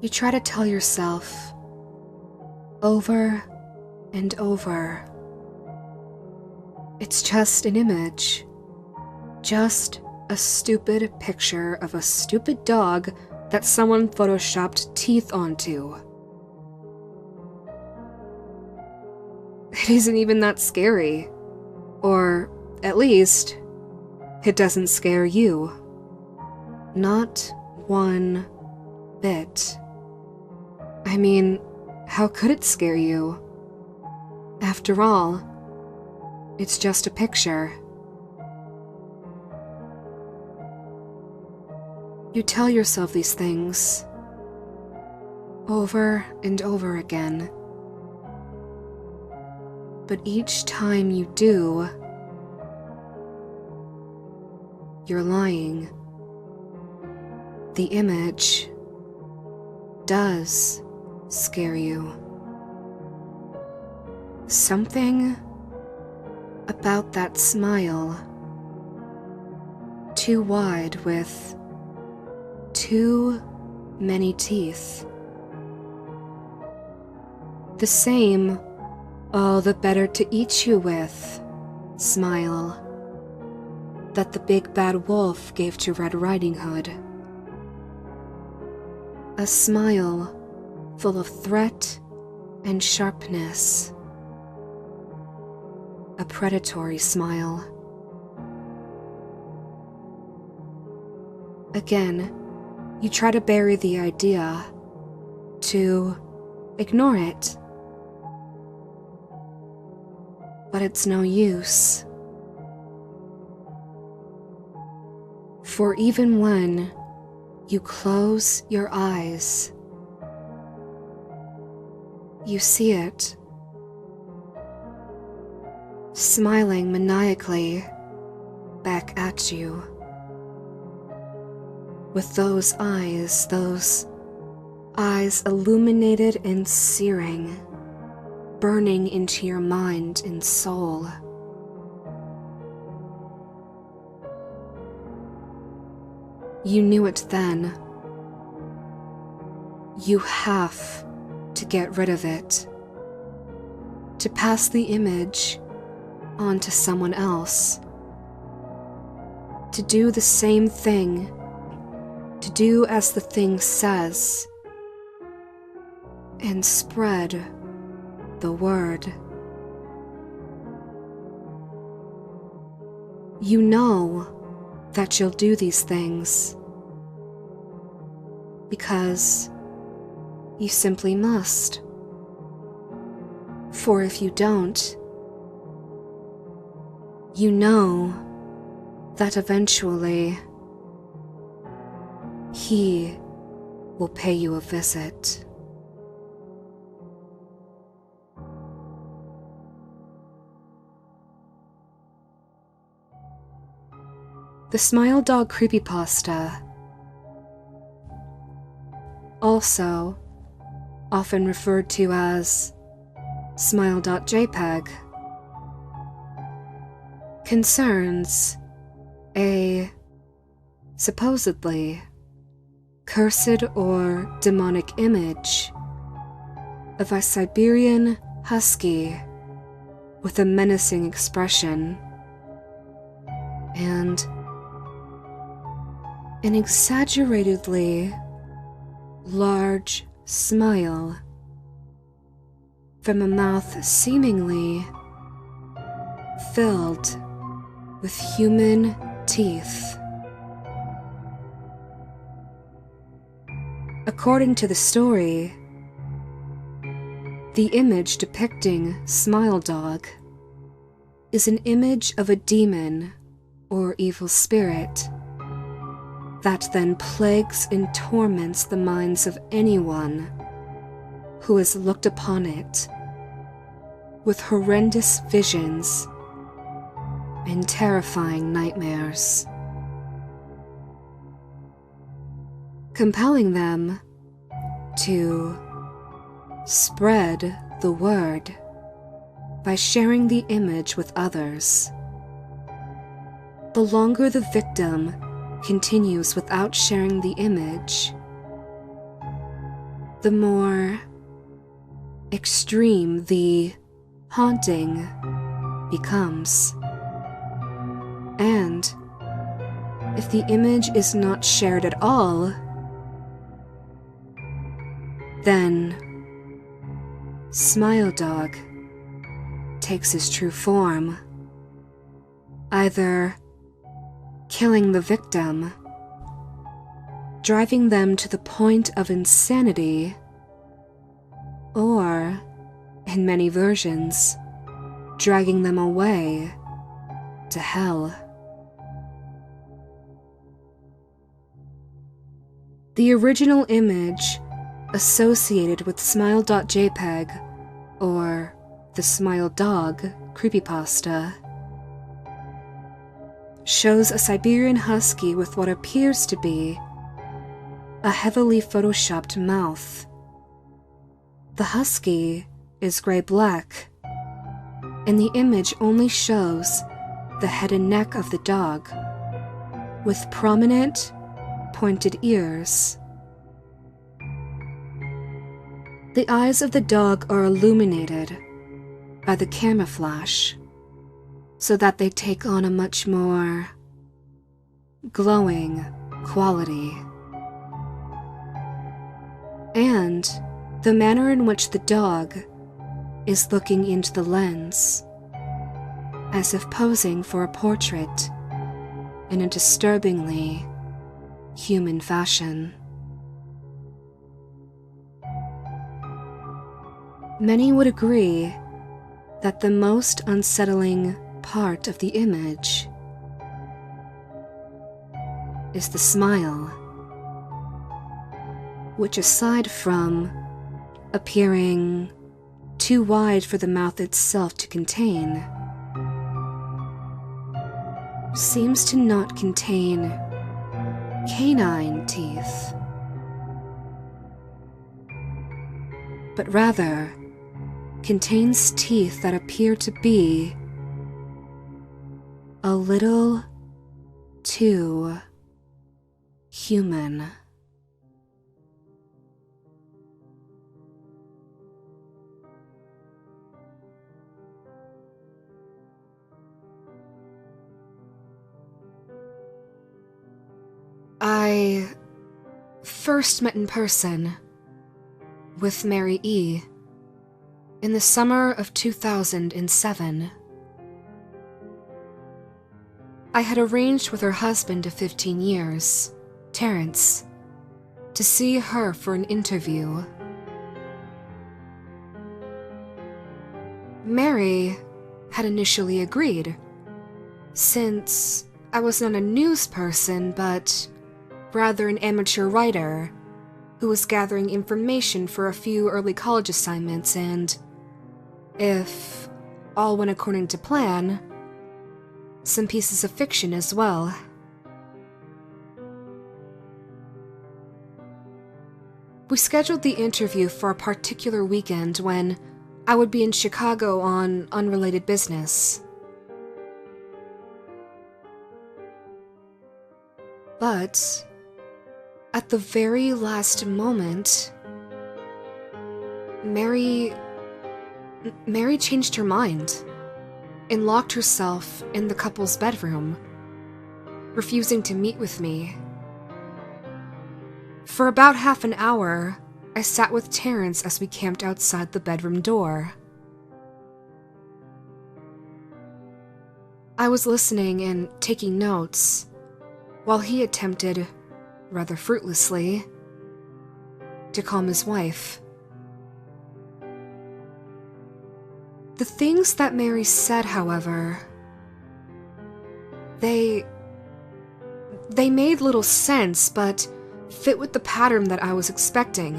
You try to tell yourself over and over, it's just an image, just a stupid picture of a stupid dog that someone photoshopped teeth onto. It isn't even that scary, or at least, it doesn't scare you. Not one bit. I mean, how could it scare you? After all, it's just a picture. You tell yourself these things over and over again. But each time you do, you're lying. The image does scare you. Something about that smile, too wide with too many teeth. The same, all the better to eat you with smile that the big bad wolf gave to Red Riding Hood. A smile full of threat and sharpness. A predatory smile. Again, you try to bury the idea, to ignore it. But it's no use. For even when you close your eyes, you see it, smiling maniacally back at you. With those eyes illuminated and searing, burning into your mind and soul. You knew it then. You have to get rid of it, to pass the image on to someone else, to do the same thing, to do as the thing says, and spread the word. You know that you'll do these things because you simply must. For if you don't, you know that eventually he will pay you a visit. The Smile.dog Creepypasta, also often referred to as Smile.jpeg, concerns a supposedly cursed or demonic image of a Siberian husky with a menacing expression and an exaggeratedly large smile from a mouth seemingly filled with human teeth. According to the story, the image depicting Smile.dog is an image of a demon or evil spirit that then plagues and torments the minds of anyone who has looked upon it with horrendous visions and terrifying nightmares, compelling them to spread the word by sharing the image with others. The longer the victim continues without sharing the image, the more extreme the haunting becomes. And if the image is not shared at all, then Smile.dog takes his true form, either killing the victim, driving them to the point of insanity, or, in many versions, dragging them away to hell. The original image associated with Smile.jpeg, or the Smile.dog creepypasta, shows a Siberian husky with what appears to be a heavily photoshopped mouth. The husky is gray-black, and the image only shows the head and neck of the dog, with prominent, pointed ears. The eyes of the dog are illuminated by the camera flash, so that they take on a much more glowing quality. And the manner in which the dog is looking into the lens, as if posing for a portrait in a disturbingly human fashion. Many would agree that the most unsettling part of the image is the smile, which, aside from appearing too wide for the mouth itself to contain, seems to not contain canine teeth, but rather contains teeth that appear to be a little too human. I first met in person with Mary E. in the summer of 2007. I had arranged with her husband of 15 years, Terrence, to see her for an interview. Mary had initially agreed, since I was not a news person, but rather an amateur writer who was gathering information for a few early college assignments, and, if all went according to plan, some pieces of fiction as well. We scheduled the interview for a particular weekend when I would be in Chicago on unrelated business. But at the very last moment, Mary changed her mind and locked herself in the couple's bedroom, refusing to meet with me. For about half an hour, I sat with Terrence as we camped outside the bedroom door. I was listening and taking notes, while he attempted, rather fruitlessly, to calm his wife. The things that Mary said, however, they made little sense, but fit with the pattern that I was expecting.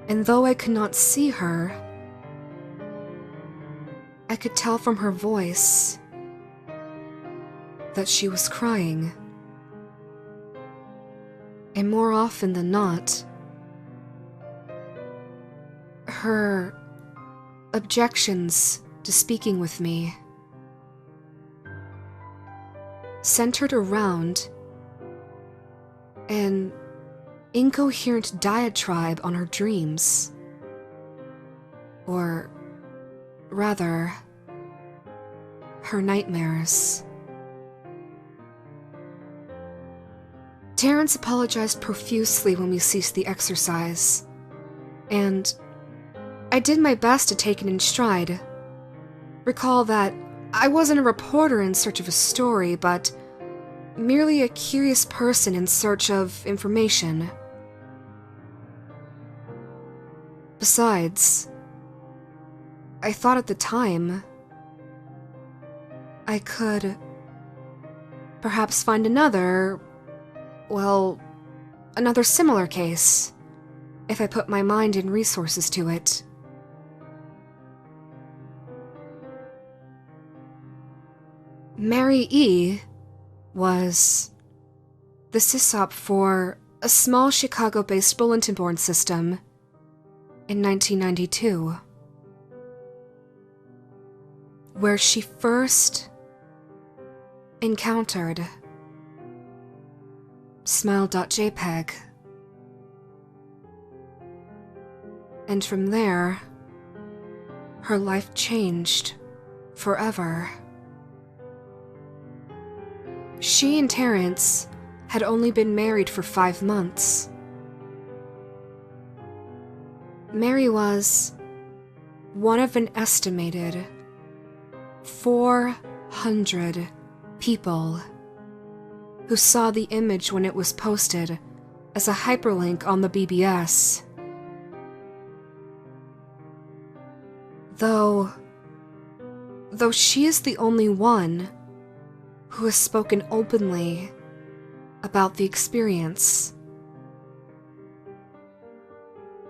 And though I could not see her, I could tell from her voice that she was crying. And more often than not, her objections to speaking with me centered around an incoherent diatribe on her dreams. Or rather, her nightmares. Terrence apologized profusely when we ceased the exercise, and I did my best to take it in stride. Recall that I wasn't a reporter in search of a story, but merely a curious person in search of information. Besides, I thought at the time I could perhaps find another similar case if I put my mind and resources to it. Mary E. was the sysop for a small Chicago-based bulletin board system in 1992, where she first encountered Smile.jpeg. And from there, her life changed forever. She and Terrence had only been married for 5 months. Mary was one of an estimated 400 people who saw the image when it was posted as a hyperlink on the BBS. Though she is the only one who has spoken openly about the experience.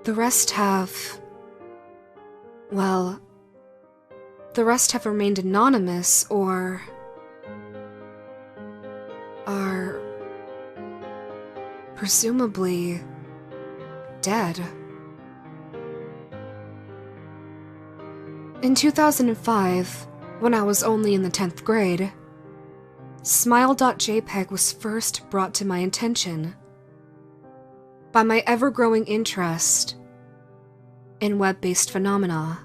The rest have remained anonymous or are presumably dead. In 2005, when I was only in the 10th grade, Smile.jpeg was first brought to my attention by my ever-growing interest in web-based phenomena.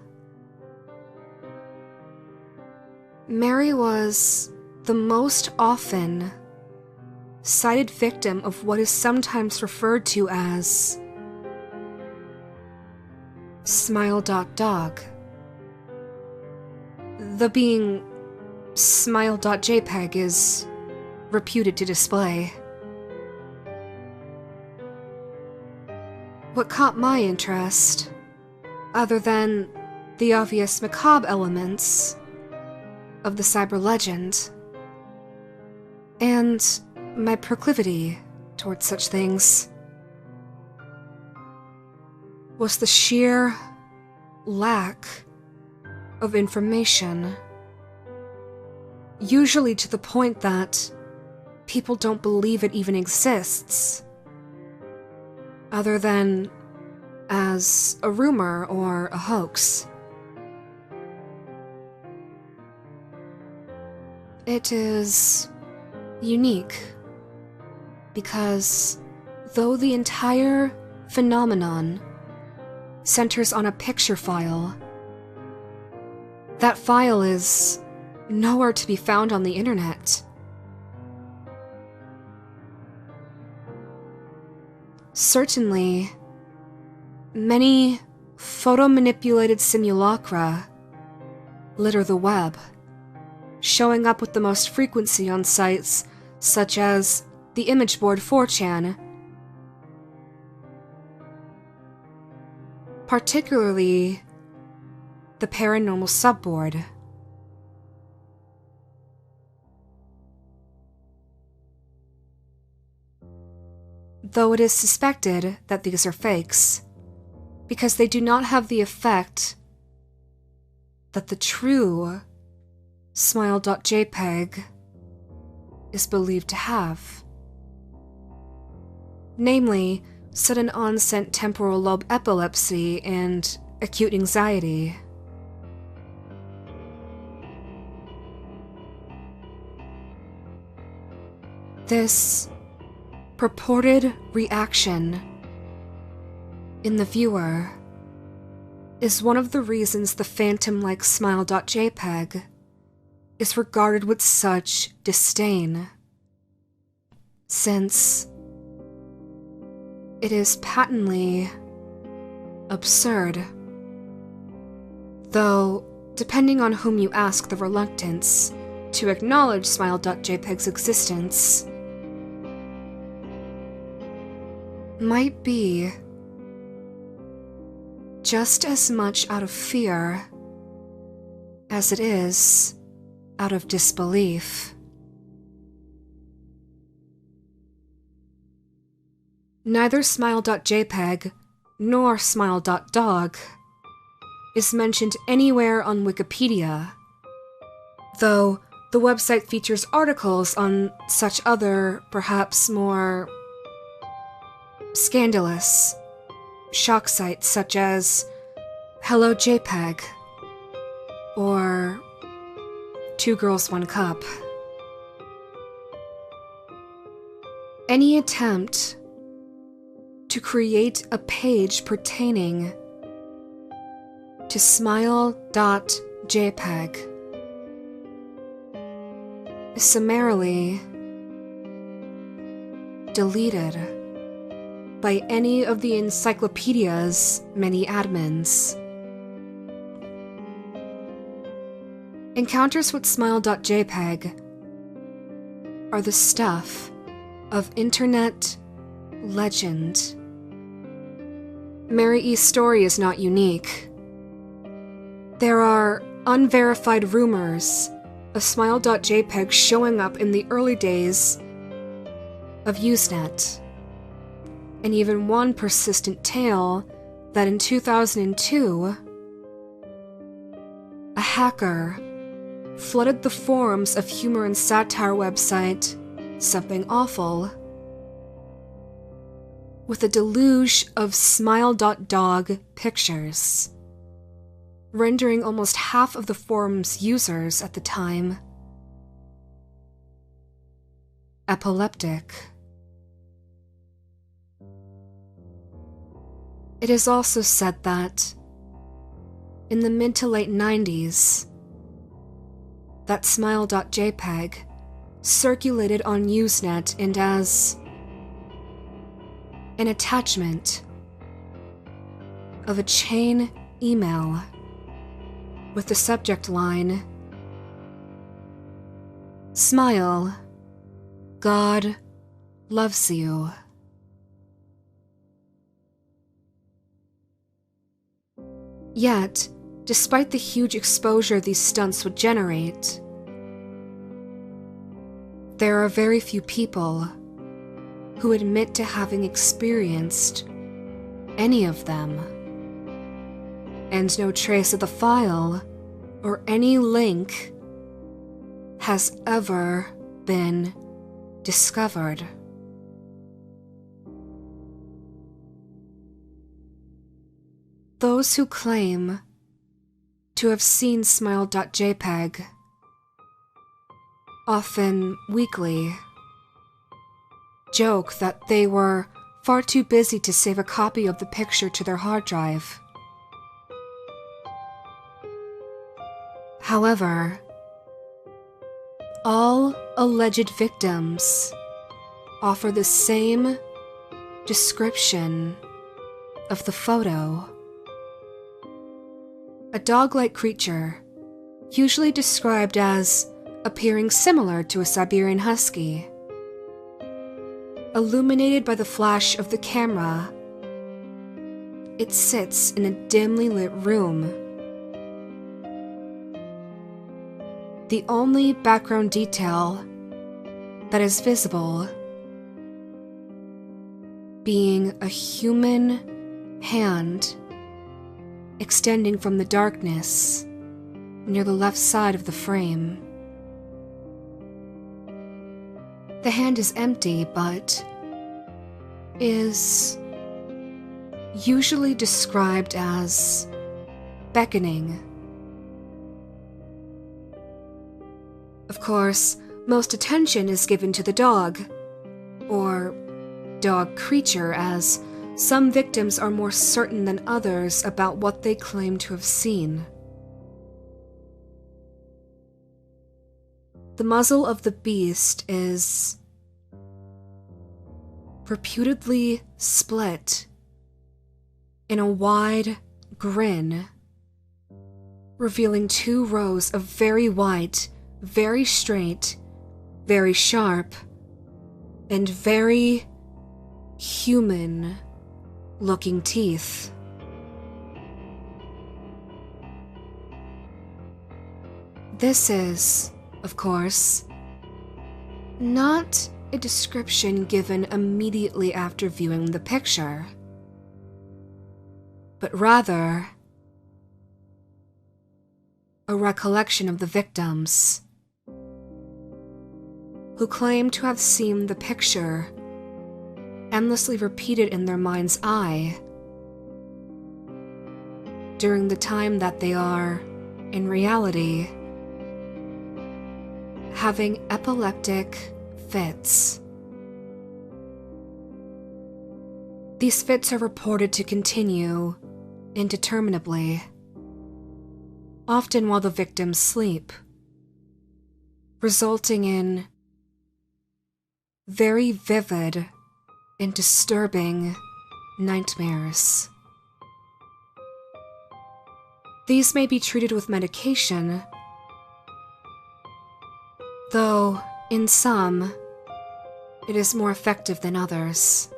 Mary was the most often cited victim of what is sometimes referred to as Smile.dog. The being Smile.jpeg is reputed to display. What caught my interest, other than the obvious macabre elements of the cyber legend, and my proclivity towards such things, was the sheer lack of information. Usually to the point that people don't believe it even exists, other than as a rumor or a hoax. It is unique because though the entire phenomenon centers on a picture file, that file is nowhere to be found on the internet. Certainly, many photo-manipulated simulacra litter the web, showing up with the most frequency on sites such as the image board 4chan, particularly the paranormal subboard. Though it is suspected that these are fakes, because they do not have the effect that the true Smile.jpeg is believed to have. Namely, sudden onset temporal lobe epilepsy and acute anxiety. This purported reaction in the viewer is one of the reasons the phantom-like Smile.jpeg is regarded with such disdain, since it is patently absurd. Though, depending on whom you ask, the reluctance to acknowledge Smile.jpeg's existence might be just as much out of fear as it is out of disbelief. Neither Smile.jpeg nor Smile.dog is mentioned anywhere on Wikipedia, though the website features articles on such other, perhaps more scandalous shock sites such as Hello JPEG or Two Girls One Cup. Any attempt to create a page pertaining to Smile.jpeg is summarily deleted by any of the encyclopedia's many admins. Encounters with Smile.jpeg are the stuff of internet legend. Mary E's story is not unique. There are unverified rumors of Smile.jpeg showing up in the early days of Usenet, and even one persistent tale that in 2002, a hacker flooded the forums of humor and satire website Something Awful with a deluge of Smile.dog pictures, rendering almost half of the forum's users at the time epileptic. It is also said that in the mid to late 90s, that Smile.jpeg circulated on Usenet and as an attachment of a chain email with the subject line, "Smile, God loves you." Yet, despite the huge exposure these stunts would generate, there are very few people who admit to having experienced any of them, and no trace of the file or any link has ever been discovered. Those who claim to have seen Smile.jpeg, often weekly, joke that they were far too busy to save a copy of the picture to their hard drive. However, all alleged victims offer the same description of the photo. A dog-like creature, usually described as appearing similar to a Siberian husky. Illuminated by the flash of the camera, it sits in a dimly lit room. The only background detail that is visible being a human hand extending from the darkness near the left side of the frame. The hand is empty, but is usually described as beckoning. Of course, most attention is given to the dog, or dog creature, as some victims are more certain than others about what they claim to have seen. The muzzle of the beast is reputedly split in a wide grin, revealing 2 rows of very white, very straight, very sharp, and very human-looking teeth. This is, of course, not a description given immediately after viewing the picture, but rather a recollection of the victims, who claim to have seen the picture endlessly repeated in their mind's eye during the time that they are, in reality, having epileptic fits. These fits are reported to continue indeterminably, often while the victims sleep, resulting in very vivid and disturbing nightmares. These may be treated with medication, though in some, it is more effective than others.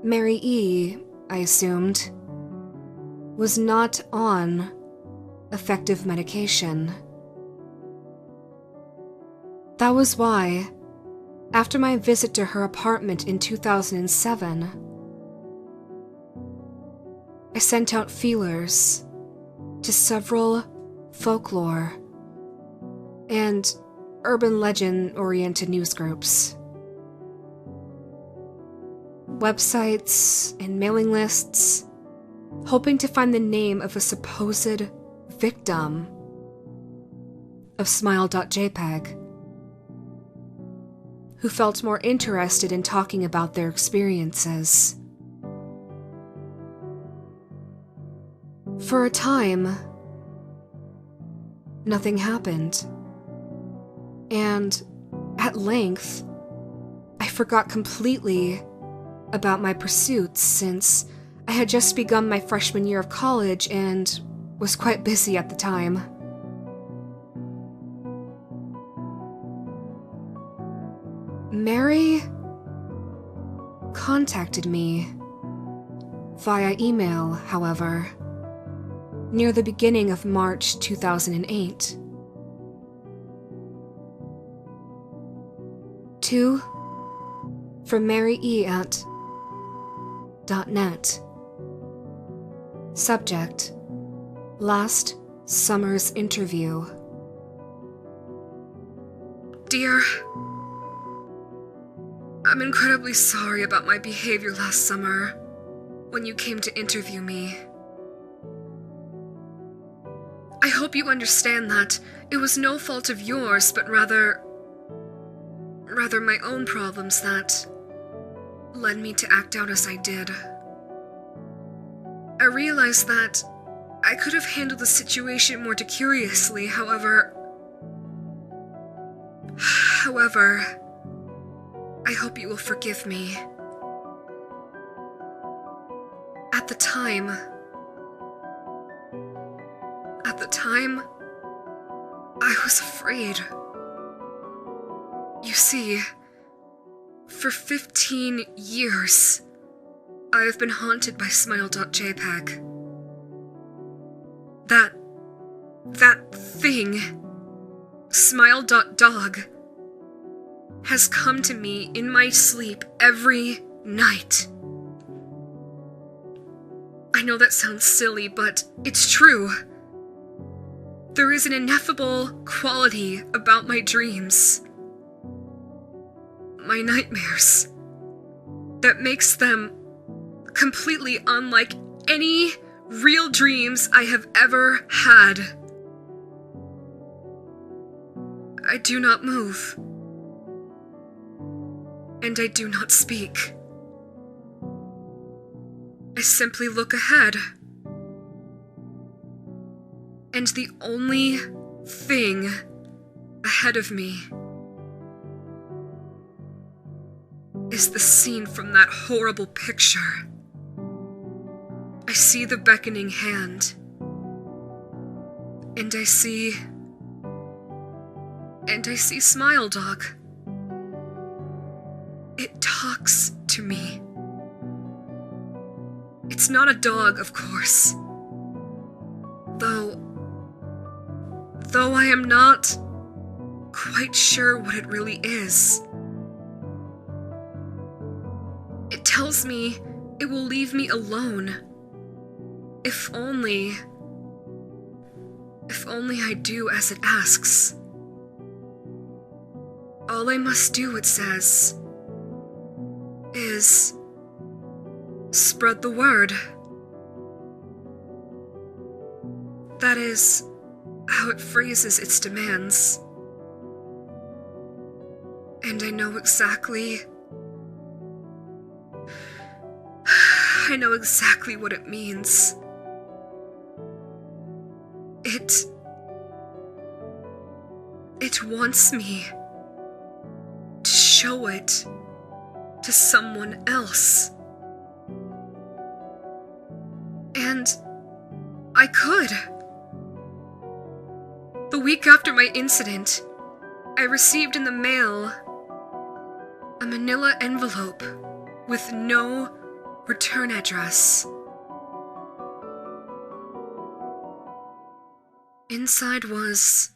Mary E., I assumed, was not on effective medication. That was why, after my visit to her apartment in 2007, I sent out feelers to several folklore and urban legend-oriented news groups, websites, and mailing lists, hoping to find the name of a supposed victim of Smile.jpeg, who felt more interested in talking about their experiences. For a time, nothing happened, and at length, I forgot completely about my pursuits, since I had just begun my freshman year of college and was quite busy at the time. Mary contacted me via email, however, near the beginning of March 2008. To from Mary E. at .net. Subject: last summer's interview. Dear, I'm incredibly sorry about my behavior last summer when you came to interview me. I hope you understand that it was no fault of yours, but rather my own problems that led me to act out as I did. I realized that I could have handled the situation more decorously, however, I hope you will forgive me. At the time, I was afraid. You see, for 15 years, I have been haunted by Smile.jpeg. That thing, Smile.dog, has come to me in my sleep every night. I know that sounds silly, but it's true. There is an ineffable quality about my dreams, my nightmares, that makes them completely unlike any real dreams I have ever had. I do not move, and I do not speak. I simply look ahead. And the only thing ahead of me is the scene from that horrible picture. I see the beckoning hand, and I see Smile.dog. It talks to me. It's not a dog, of course. Though I am not quite sure what it really is. It tells me it will leave me alone. If only I do as it asks. All I must do, it says, is spread the word. That is how it phrases its demands. And I know exactly what it means. It wants me to show it to someone else. And I could. The week after my incident, I received in the mail a manila envelope with no return address. Inside was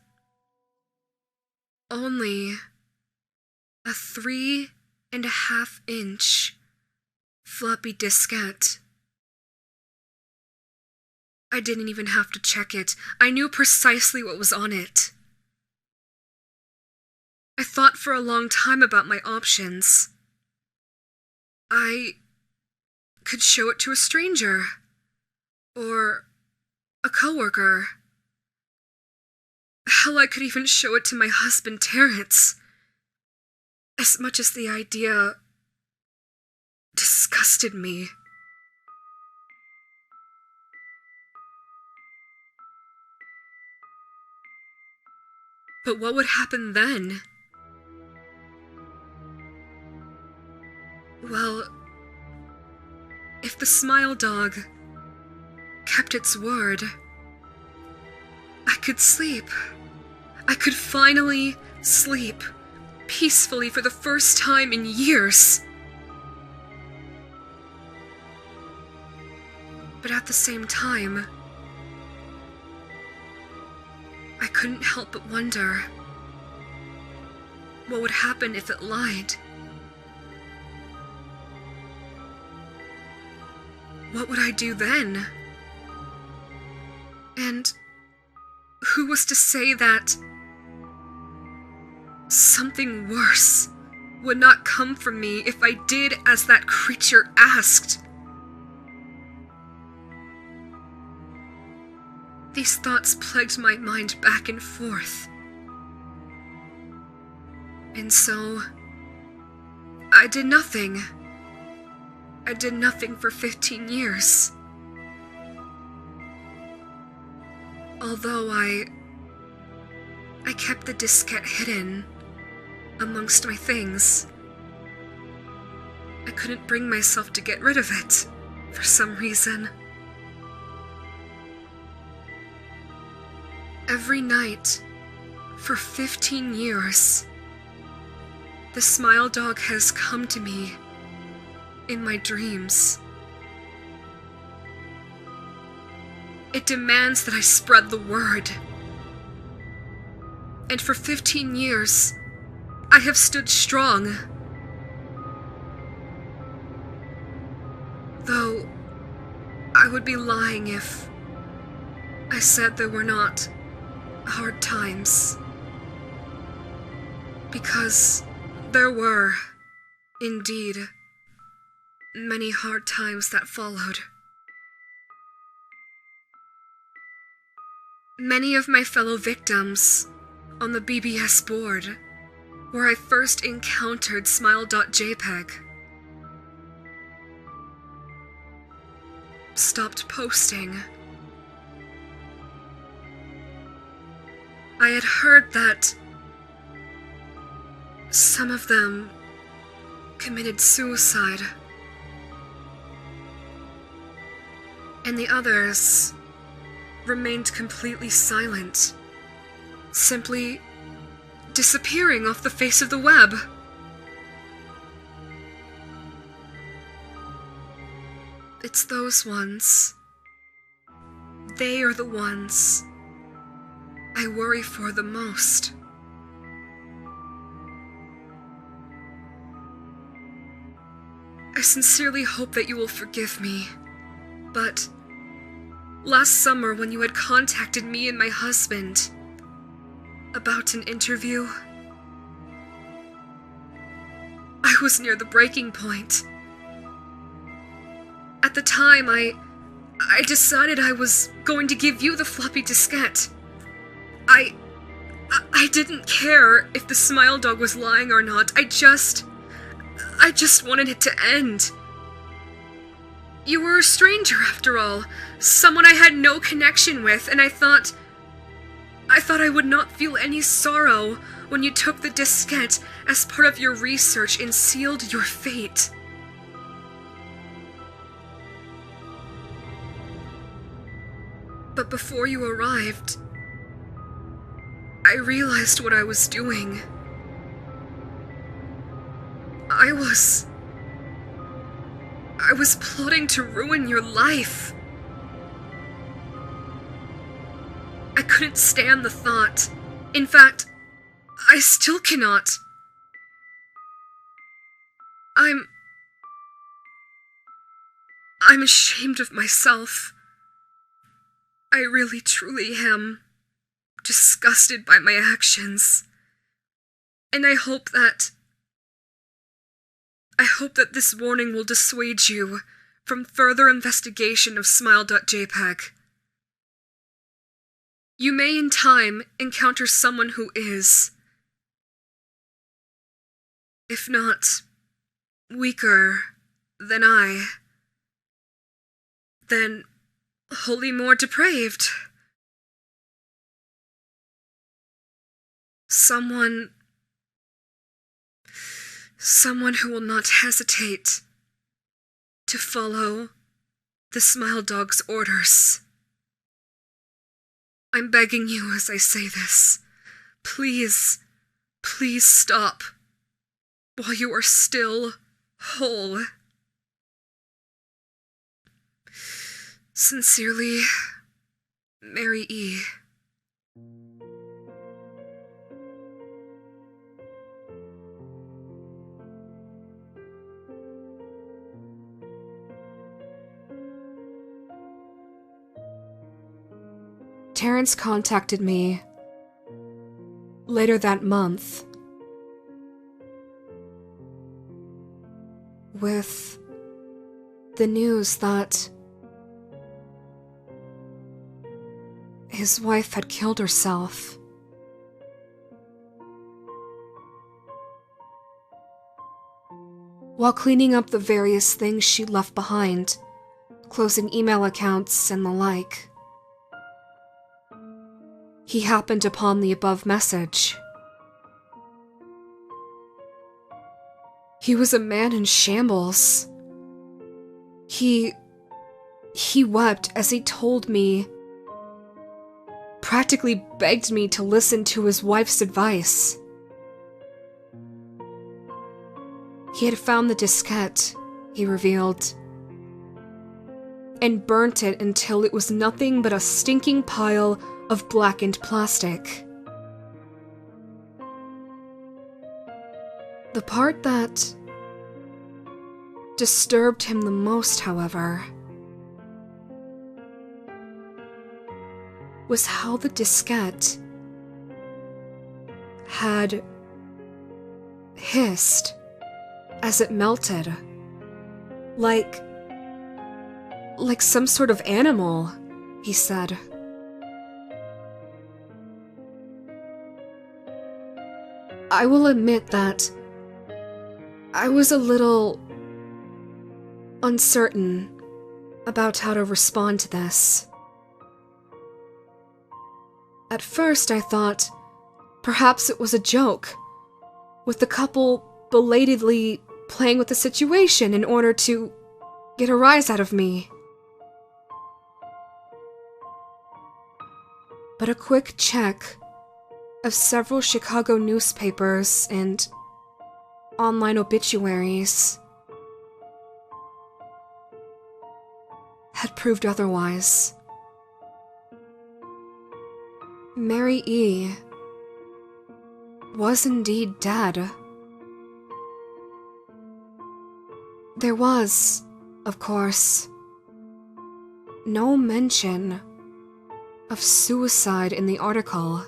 only a 3.5-inch floppy diskette. I didn't even have to check it. I knew precisely what was on it. I thought for a long time about my options. I could show it to a stranger, or a coworker. Hell, I could even show it to my husband, Terrence. As much as the idea disgusted me. But what would happen then? Well, if the Smile.dog kept its word, I could sleep. I could finally sleep peacefully for the first time in years. But at the same time, I couldn't help but wonder what would happen if it lied. What would I do then? And who was to say that something worse would not come from me if I did as that creature asked? These thoughts plagued my mind back and forth. And so, I did nothing. I did nothing for 15 years. Although I kept the diskette hidden amongst my things. I couldn't bring myself to get rid of it for some reason. Every night, for 15 years, the Smile.dog has come to me in my dreams. It demands that I spread the word. And for 15 years, I have stood strong. Though, I would be lying if I said there were not hard times. Because there were, indeed, many hard times that followed. Many of my fellow victims on the BBS board, where I first encountered Smile.jpeg, stopped posting. I had heard that some of them committed suicide, and the others remained completely silent, simply disappearing off the face of the web. It's those ones. They are the ones I worry for the most. I sincerely hope that you will forgive me, but last summer when you had contacted me and my husband about an interview, I was near the breaking point. At the time, I decided I was going to give you the floppy diskette. I didn't care if the Smile Dog was lying or not. I just wanted it to end. You were a stranger after all, someone I had no connection with, and I thought I would not feel any sorrow when you took the diskette as part of your research and sealed your fate. But before you arrived, I realized what I was doing. I was plotting to ruin your life. I couldn't stand the thought. In fact, I still cannot. I'm ashamed of myself. I really truly am disgusted by my actions. And I hope that this warning will dissuade you from further investigation of Smile.jpeg. You may in time encounter someone who is, if not weaker than I, then wholly more depraved. Someone who will not hesitate to follow the Smile Dog's orders. I'm begging you as I say this. Please, please stop while you are still whole. Sincerely, Mary E. Terrence contacted me later that month with the news that his wife had killed herself. While cleaning up the various things she'd left behind, closing email accounts and the like, he happened upon the above message. He was a man in shambles. He wept as he told me, practically begged me to listen to his wife's advice. He had found the diskette, he revealed, and burnt it until it was nothing but a stinking pile of blackened plastic. The part that disturbed him the most, however, was how the diskette had hissed as it melted, like some sort of animal, he said. I will admit that I was a little uncertain about how to respond to this. At first, I thought perhaps it was a joke, with the couple belatedly playing with the situation in order to get a rise out of me. But a quick check of several Chicago newspapers and online obituaries had proved otherwise. Mary E. was indeed dead. There was, of course, no mention of suicide in the article.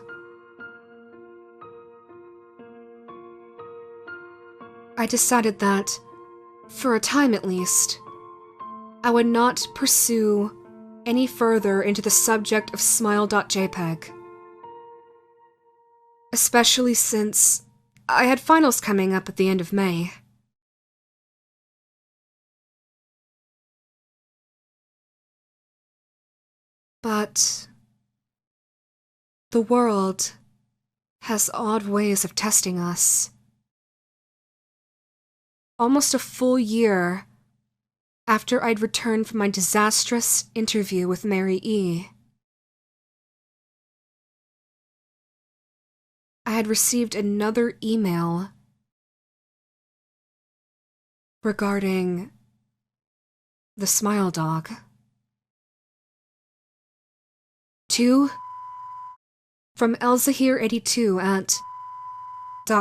I decided that, for a time at least, I would not pursue any further into the subject of Smile.jpeg. Especially since I had finals coming up at the end of May. But the world has odd ways of testing us. Almost a full year after I'd returned from my disastrous interview with Mary E., I had received another email regarding the Smile.dog. To from elzahir82 at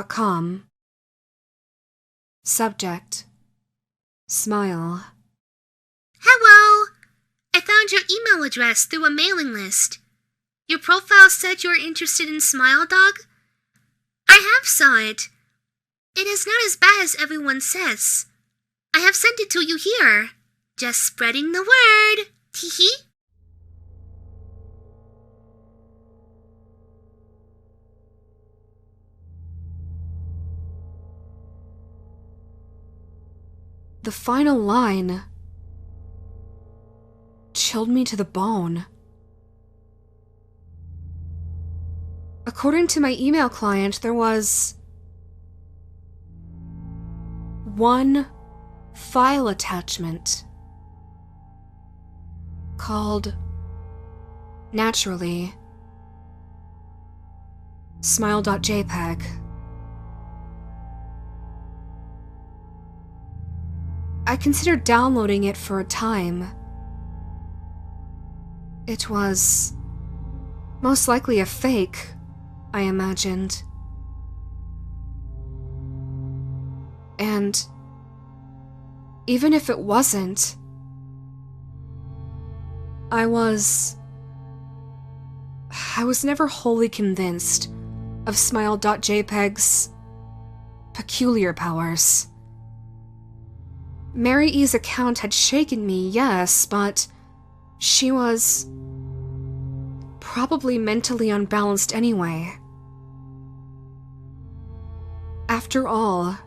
.com. Subject: Smile. Hello! I found your email address through a mailing list. Your profile said you are interested in Smile.dog? I have saw it. It is not as bad as everyone says. I have sent it to you here. Just spreading the word. Teehee. The final line chilled me to the bone. According to my email client, there was one file attachment called, naturally, Smile.jpeg. I considered downloading it for a time. It was most likely a fake, I imagined. And even if it wasn't, I was never wholly convinced of Smile.jpeg's peculiar powers. Mary E.'s account had shaken me, yes, but she was probably mentally unbalanced anyway. After all,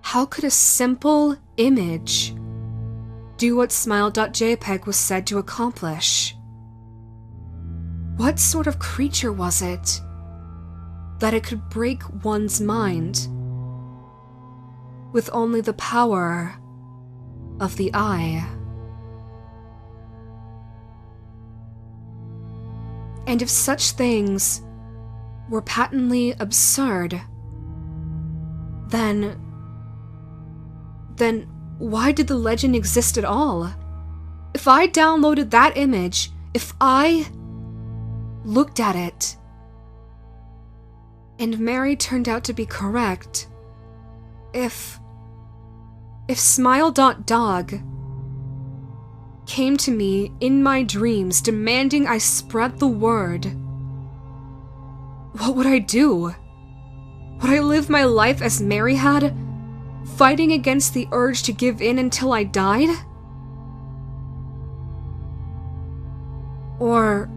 how could a simple image do what Smile.jpeg was said to accomplish? What sort of creature was it that it could break one's mind with only the power of the eye? And if such things were patently absurd, then why did the legend exist at all? If I downloaded that image, if I looked at it, and Mary turned out to be correct, if Smile.dog came to me in my dreams demanding I spread the word, what would I do? Would I live my life as Mary had, fighting against the urge to give in until I died? Or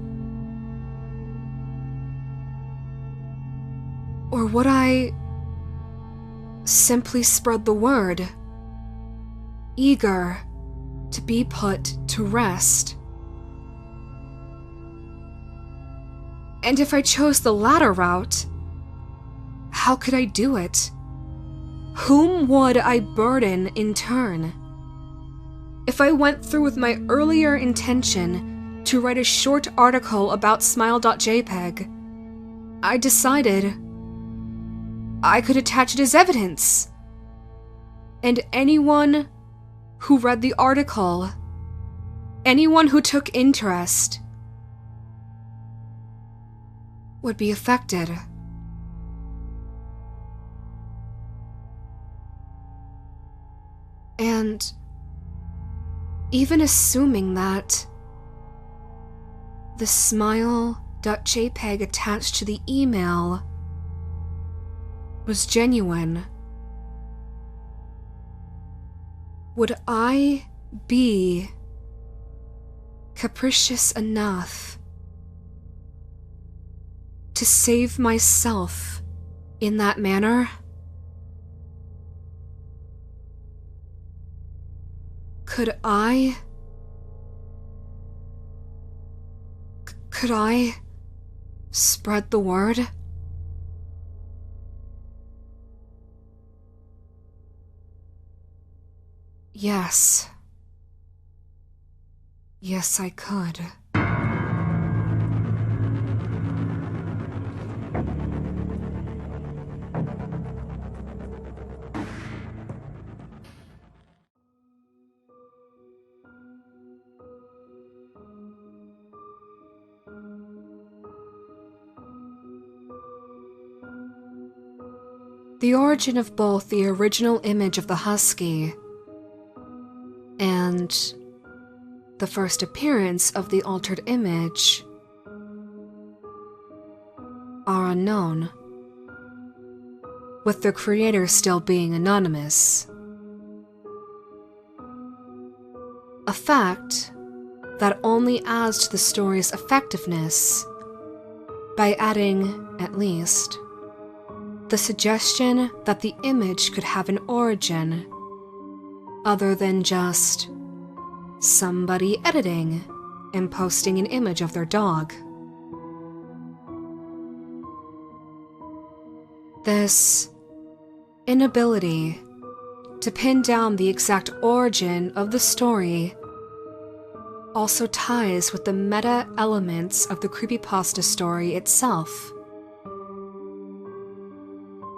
would I simply spread the word, eager to be put to rest? And if I chose the latter route, how could I do it? Whom would I burden in turn? If I went through with my earlier intention to write a short article about Smile.jpeg, I decided I could attach it as evidence. And anyone who read the article, anyone who took interest, would be affected. And even assuming that the Smile.jpeg attached to the email was genuine, would I be capricious enough to save myself in that manner? Could I spread the word? Yes. Yes, I could. The origin of both the original image of the husky and the first appearance of the altered image are unknown, with the creator still being anonymous. A fact that only adds to the story's effectiveness by adding, at least, the suggestion that the image could have an origin other than just somebody editing and posting an image of their dog. This inability to pin down the exact origin of the story also ties with the meta elements of the creepypasta story itself,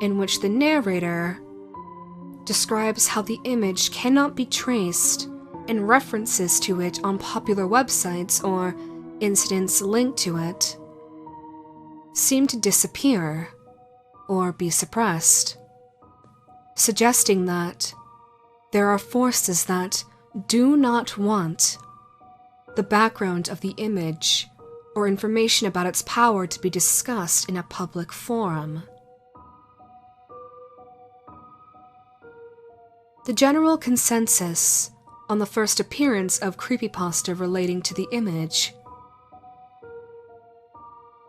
in which the narrator describes how the image cannot be traced and references to it on popular websites or incidents linked to it seem to disappear or be suppressed, suggesting that there are forces that do not want the background of the image or information about its power to be discussed in a public forum. The general consensus on the first appearance of creepypasta relating to the image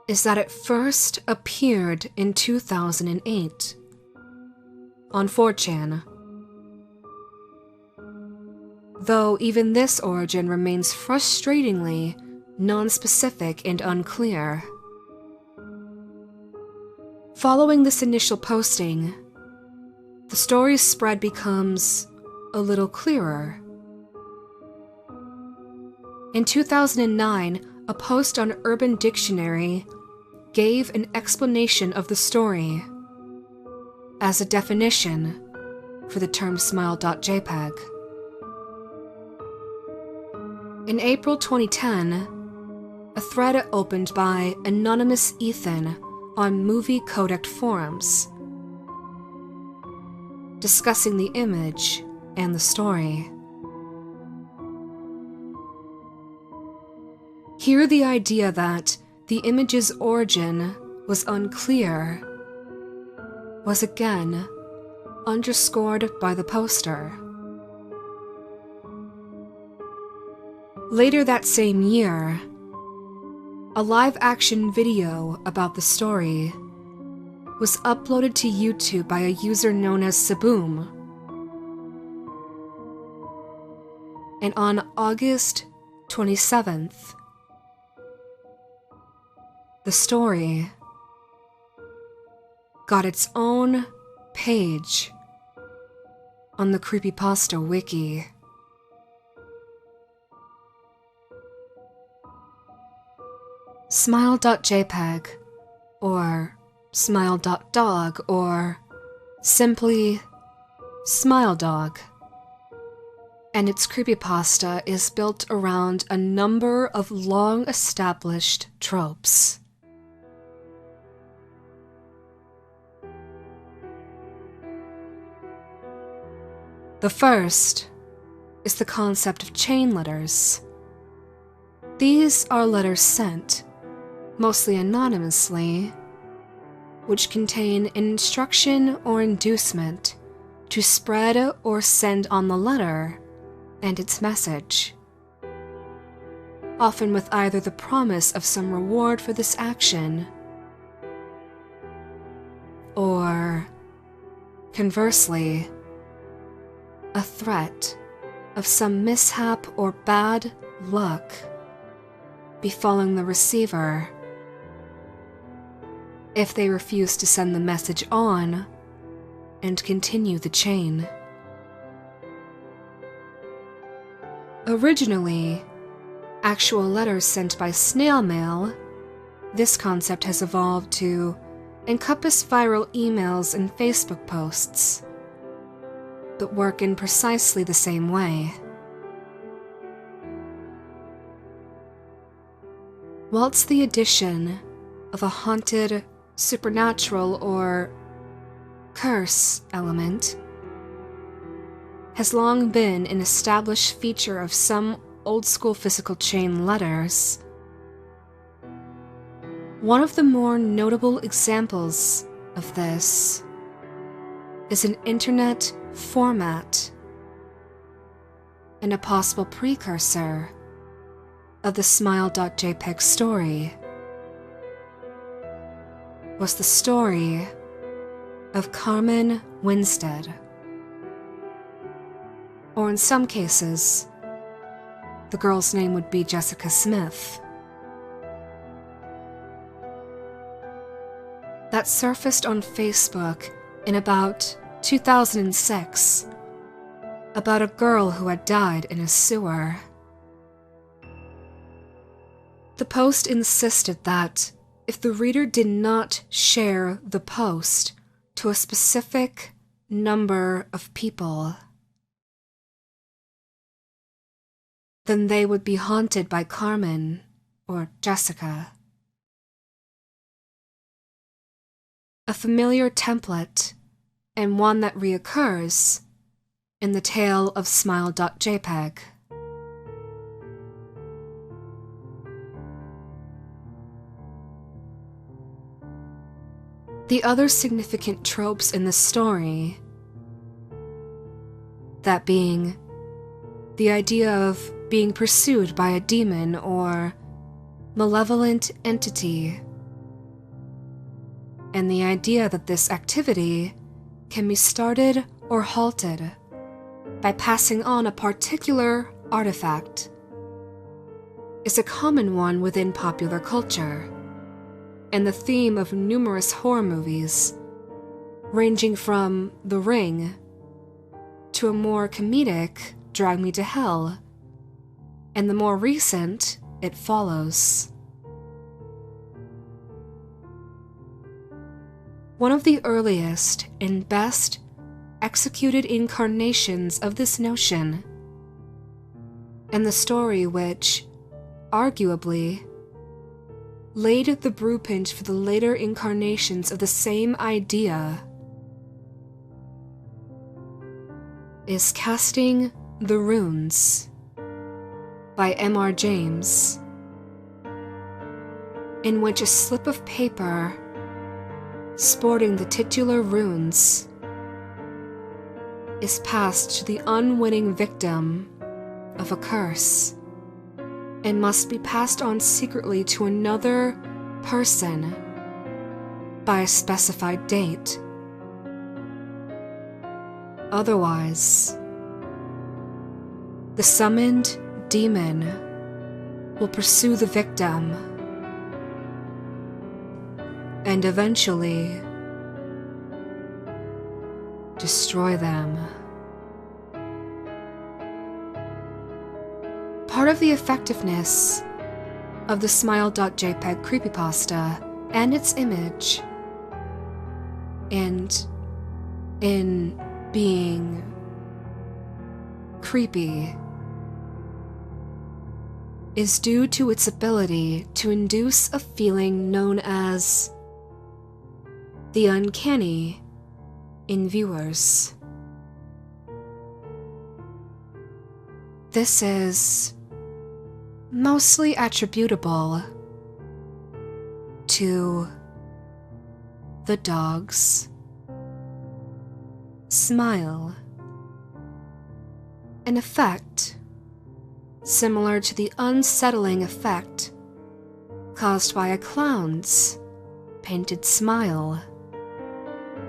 is that it first appeared in 2008 on 4chan, though even this origin remains frustratingly non-specific and unclear. Following this initial posting, the story's spread becomes a little clearer. In 2009, a post on Urban Dictionary gave an explanation of the story as a definition for the term Smile.jpeg. In April 2010, a thread opened by anonymous Ethan on Movie Codec forums discussing the image and the story. Here, the idea that the image's origin was unclear was again underscored by the poster. Later that same year, a live-action video about the story was uploaded to YouTube by a user known as Saboom. And on August 27th, the story got its own page on the Creepypasta wiki. Smile.jpeg, or Smile.dog, or simply Smile.dog, and its creepypasta is built around a number of long-established tropes. The first is the concept of chain letters. These are letters sent, mostly anonymously, which contain an instruction or inducement to spread or send on the letter and its message, often with either the promise of some reward for this action, or, conversely, a threat of some mishap or bad luck befalling the receiver if they refuse to send the message on and continue the chain. Originally, actual letters sent by snail mail, this concept has evolved to encompass viral emails and Facebook posts that work in precisely the same way. Whilst the addition of a haunted, supernatural, or curse element has long been an established feature of some old-school physical chain letters, one of the more notable examples of this is an internet format, and a possible precursor of the Smile.jpeg story was the story of Carmen Winstead, or in some cases, the girl's name would be Jessica Smith, that surfaced on Facebook in about 2006 about a girl who had died in a sewer. The post insisted that if the reader did not share the post to a specific number of people, then they would be haunted by Carmen or Jessica. A familiar template, and one that reoccurs in the tale of Smile.jpeg. The other significant tropes in the story, that being the idea of being pursued by a demon or malevolent entity, and the idea that this activity can be started or halted by passing on a particular artifact, is a common one within popular culture, and the theme of numerous horror movies, ranging from The Ring to a more comedic Drag Me to Hell, and the more recent It Follows. One of the earliest and best executed incarnations of this notion, and the story which, arguably, laid the blueprint for the later incarnations of the same idea, is Casting the Runes by M.R. James, in which a slip of paper sporting the titular runes, is passed to the unwitting victim of a curse and must be passed on secretly to another person by a specified date. Otherwise, the summoned demon will pursue the victim and eventually destroy them. Part of the effectiveness of the Smile.jpeg creepypasta and its image, and in being creepy, is due to its ability to induce a feeling known as the uncanny in viewers. This is mostly attributable to the dog's smile, an effect similar to the unsettling effect caused by a clown's painted smile.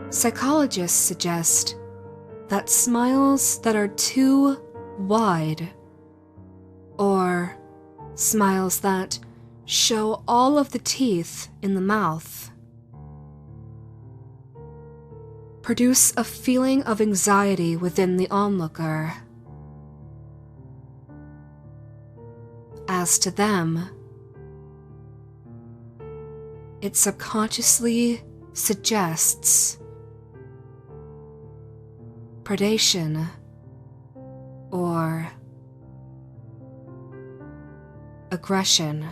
Psychologists suggest that smiles that are too wide, or smiles that show all of the teeth in the mouth, produce a feeling of anxiety within the onlooker. As to them, it subconsciously suggests predation or aggression.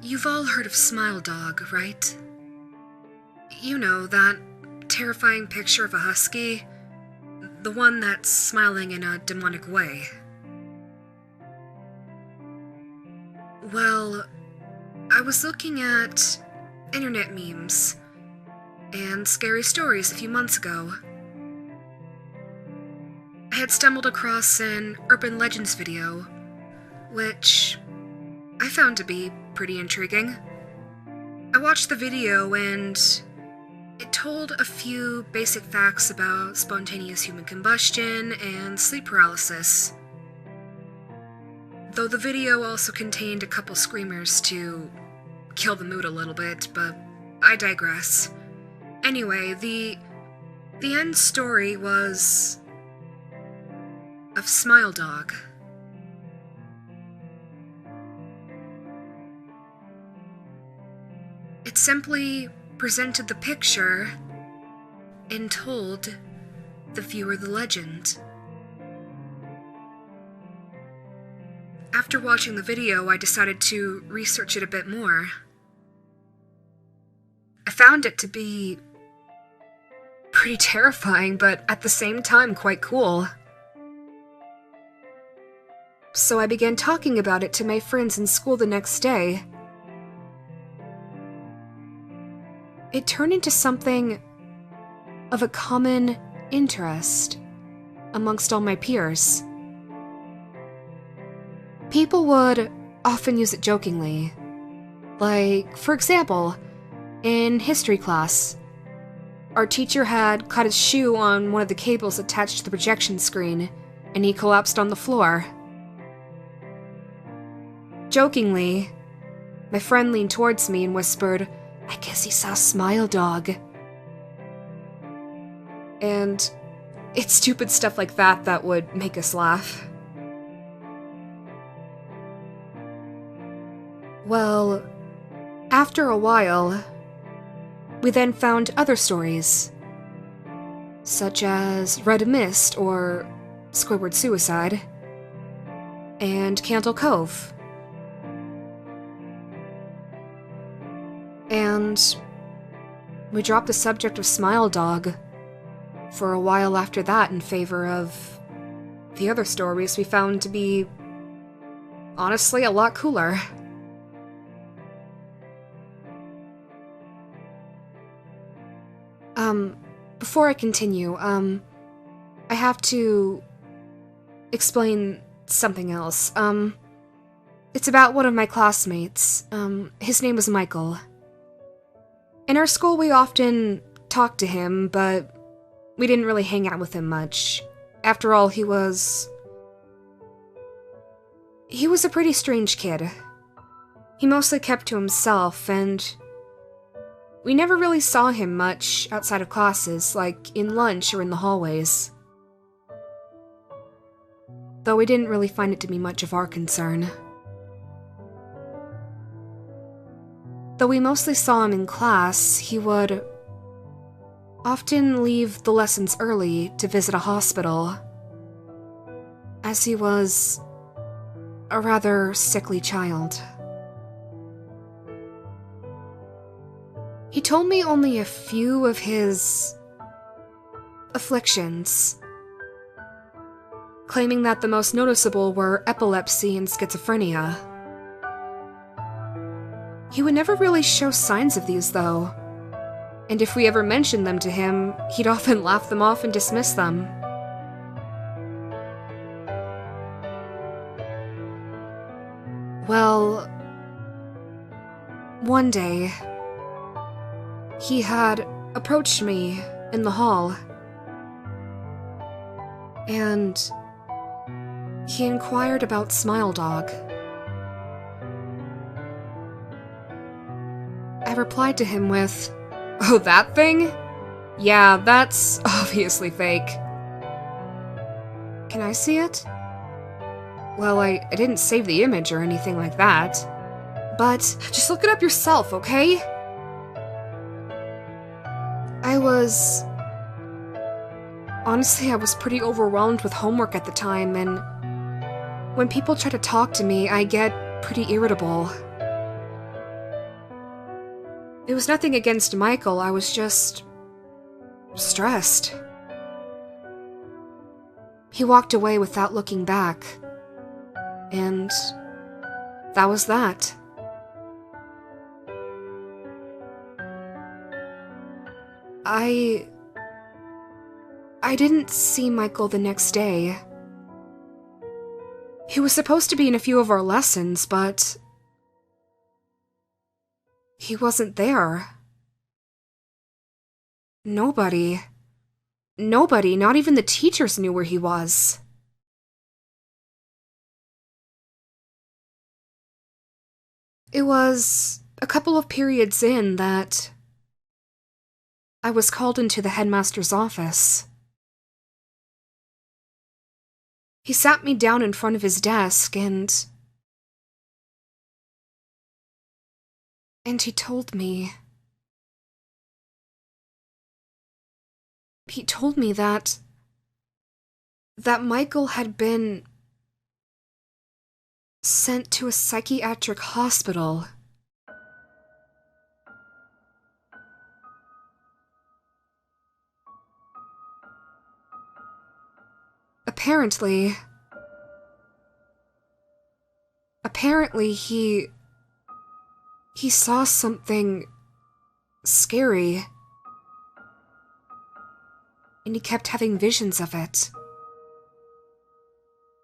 You've all heard of Smile.dog, right? You know, that terrifying picture of a husky, the one that's smiling in a demonic way. Well, I was looking at internet memes and scary stories a few months ago. I had stumbled across an urban legends video, which I found to be pretty intriguing. I watched the video and it told a few basic facts about spontaneous human combustion and sleep paralysis, though the video also contained a couple screamers to kill the mood a little bit, but I digress. Anyway, the end story was of Smile.dog. It simply presented the picture and told the viewer the legend. After watching the video, I decided to research it a bit more. I found it to be pretty terrifying, but at the same time quite cool. So I began talking about it to my friends in school the next day. It turned into something of a common interest amongst all my peers. People would often use it jokingly. Like, for example, in history class, our teacher had caught his shoe on one of the cables attached to the projection screen, and he collapsed on the floor. Jokingly, my friend leaned towards me and whispered, "I guess he saw Smile.dog." And it's stupid stuff like that that would make us laugh. Well, after a while, we then found other stories, such as Red Mist or Squidward Suicide, and Candle Cove. And we dropped the subject of Smile.dog for a while after that in favor of the other stories we found to be, honestly, a lot cooler. Before I continue, I have to explain something else. It's about one of my classmates. His name was Michael. In our school, we often talked to him, but we didn't really hang out with him much. After all, he was a pretty strange kid. He mostly kept to himself, and we never really saw him much outside of classes, like in lunch or in the hallways. Though we didn't really find it to be much of our concern. Though we mostly saw him in class, he would often leave the lessons early to visit a hospital, as he was a rather sickly child. He told me only a few of his afflictions, claiming that the most noticeable were epilepsy and schizophrenia. He would never really show signs of these, though, and if we ever mentioned them to him, he'd often laugh them off and dismiss them. Well, one day, he had approached me in the hall, and he inquired about Smile.dog. I replied to him with, "Oh, that thing? Yeah, that's obviously fake. Can I see it?" Well, I didn't save the image or anything like that. But just look it up yourself, okay? Honestly, I was pretty overwhelmed with homework at the time, and when people try to talk to me, I get pretty irritable. It was nothing against Michael, I was just stressed. He walked away without looking back, and that was that. I didn't see Michael the next day. He was supposed to be in a few of our lessons, but he wasn't there. Nobody, not even the teachers knew where he was. It was a couple of periods in that I was called into the headmaster's office. He sat me down in front of his desk and he told me that Michael had been sent to a psychiatric hospital. Apparently he saw something scary, and he kept having visions of it.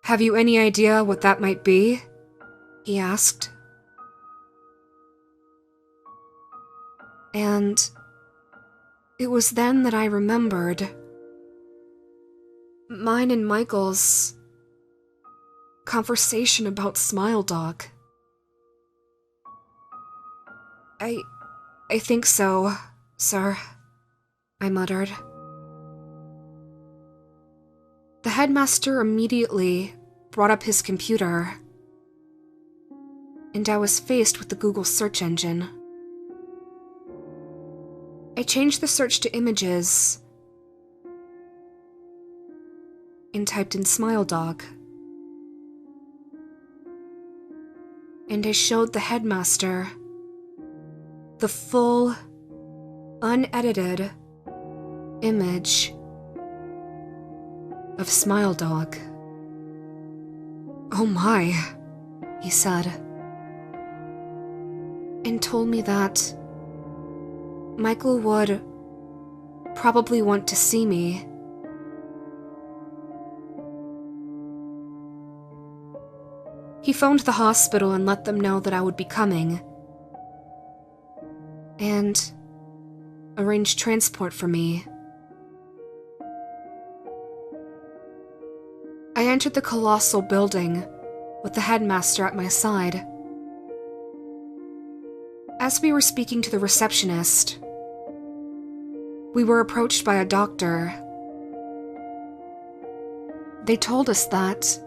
"Have you any idea what that might be?" he asked. And it was then that I remembered mine and Michael's conversation about Smile.dog. I think so, sir, I muttered. The headmaster immediately brought up his computer, and I was faced with the Google search engine. I changed the search to images and typed in Smile.dog. And I showed the headmaster the full unedited image of Smile.dog. "Oh my," he said, and told me that Michael would probably want to see me. He phoned the hospital and let them know that I would be coming, and arranged transport for me. I entered the colossal building with the headmaster at my side. As we were speaking to the receptionist, we were approached by a doctor. They told us that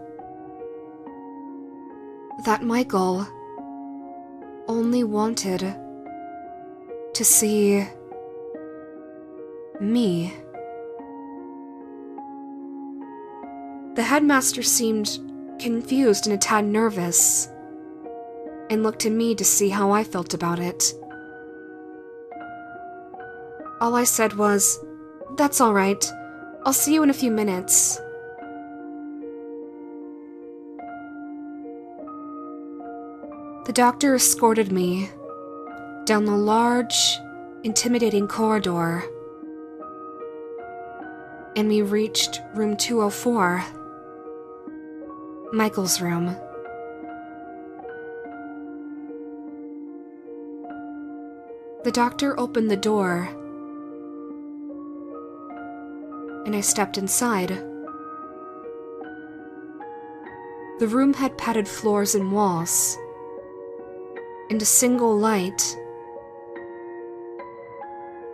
Michael only wanted to see me. The headmaster seemed confused and a tad nervous, and looked to me to see how I felt about it. All I said was, "That's all right. I'll see you in a few minutes." The doctor escorted me down the large, intimidating corridor, and we reached room 204, Michael's room. The doctor opened the door, and I stepped inside. The room had padded floors and walls, and a single light.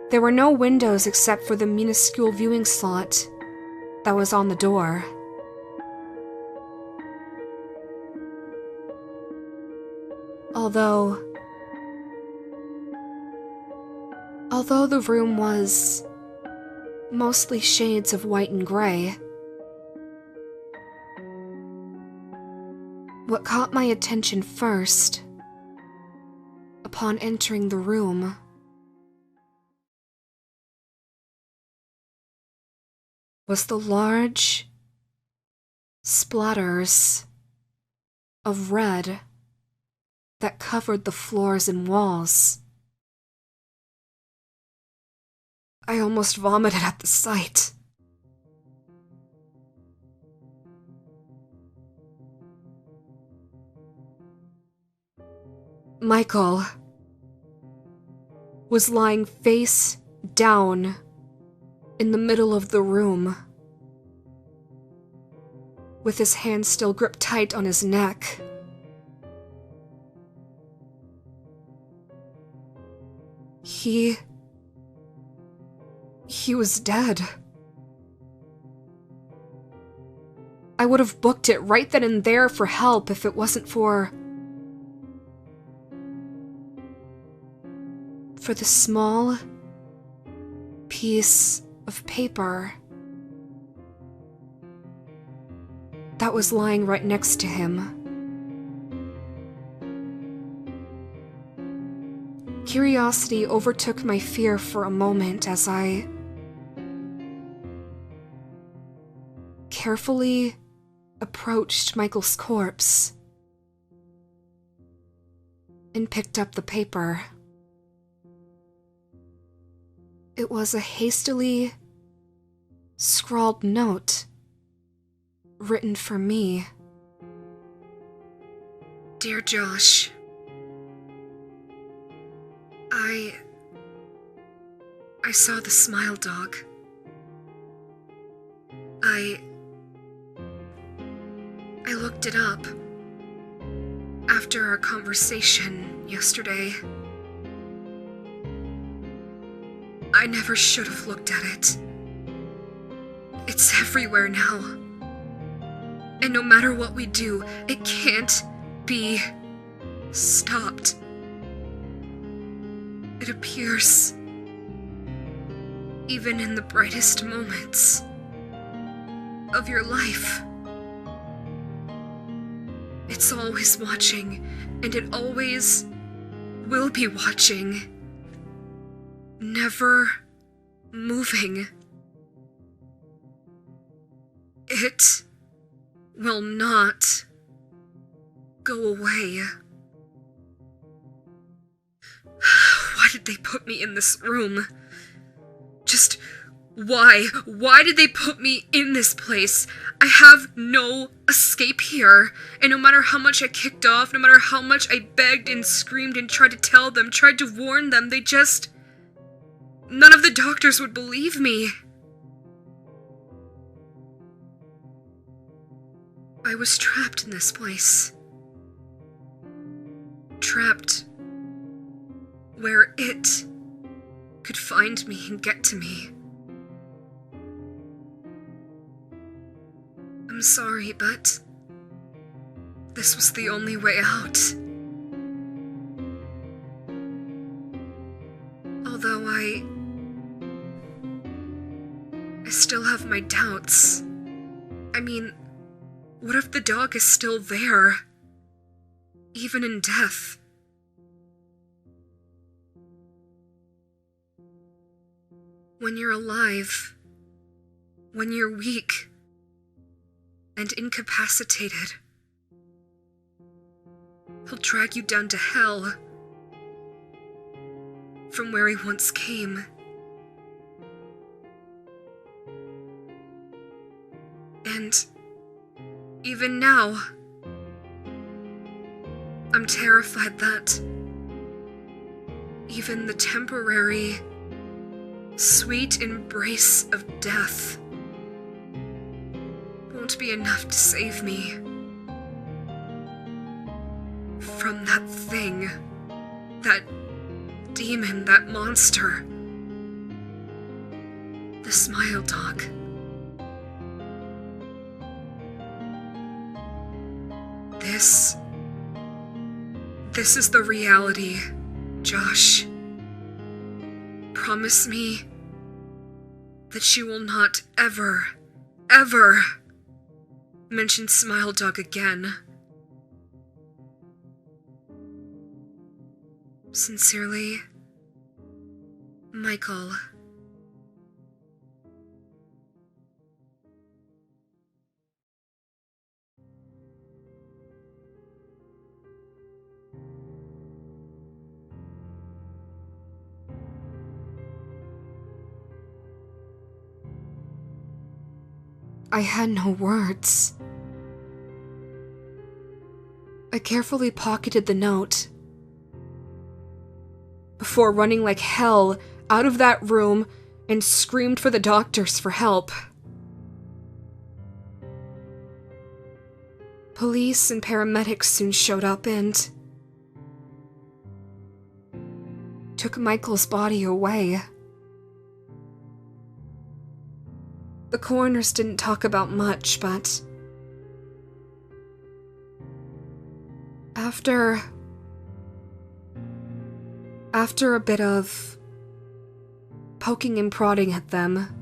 There were no windows except for the minuscule viewing slot that was on the door. Although the room was mostly shades of white and gray, what caught my attention first upon entering the room was the large splatters of red that covered the floors and walls. I almost vomited at the sight. Michael was lying face down in the middle of the room, with his hand still gripped tight on his neck. He was dead. I would have booked it right then and there for help if it wasn't for the small piece of paper that was lying right next to him. Curiosity overtook my fear for a moment as I carefully approached Michael's corpse and picked up the paper. It was a hastily scrawled note written for me. "Dear Josh, I saw the Smile dog. I looked it up after our conversation yesterday. I never should have looked at it. It's everywhere now. And no matter what we do, it can't be stopped. It appears even in the brightest moments of your life. It's always watching, and it always will be watching. never moving. It will not go away. Why did they put me in this room? Just why? Why did they put me in this place? I have no escape here. And no matter how much I kicked off, no matter how much I begged and screamed and tried to tell them, tried to warn them, none of the doctors would believe me. I was trapped in this place. Trapped where it could find me and get to me. I'm sorry, but this was the only way out. Although I still have my doubts. I mean, what if the dog is still there? Even in death? When you're alive, when you're weak and incapacitated, he'll drag you down to hell from where he once came. And even now, I'm terrified that even the temporary, sweet embrace of death won't be enough to save me from that thing, that demon, that monster, the Smile.dog. This is the reality, Josh. Promise me that you will not ever, ever mention Smile.dog again. Sincerely, Michael. I had no words. I carefully pocketed the note before running like hell out of that room and screamed for the doctors for help. Police and paramedics soon showed up and took Michael's body away. The coroners didn't talk about much, but after a bit of poking and prodding at them,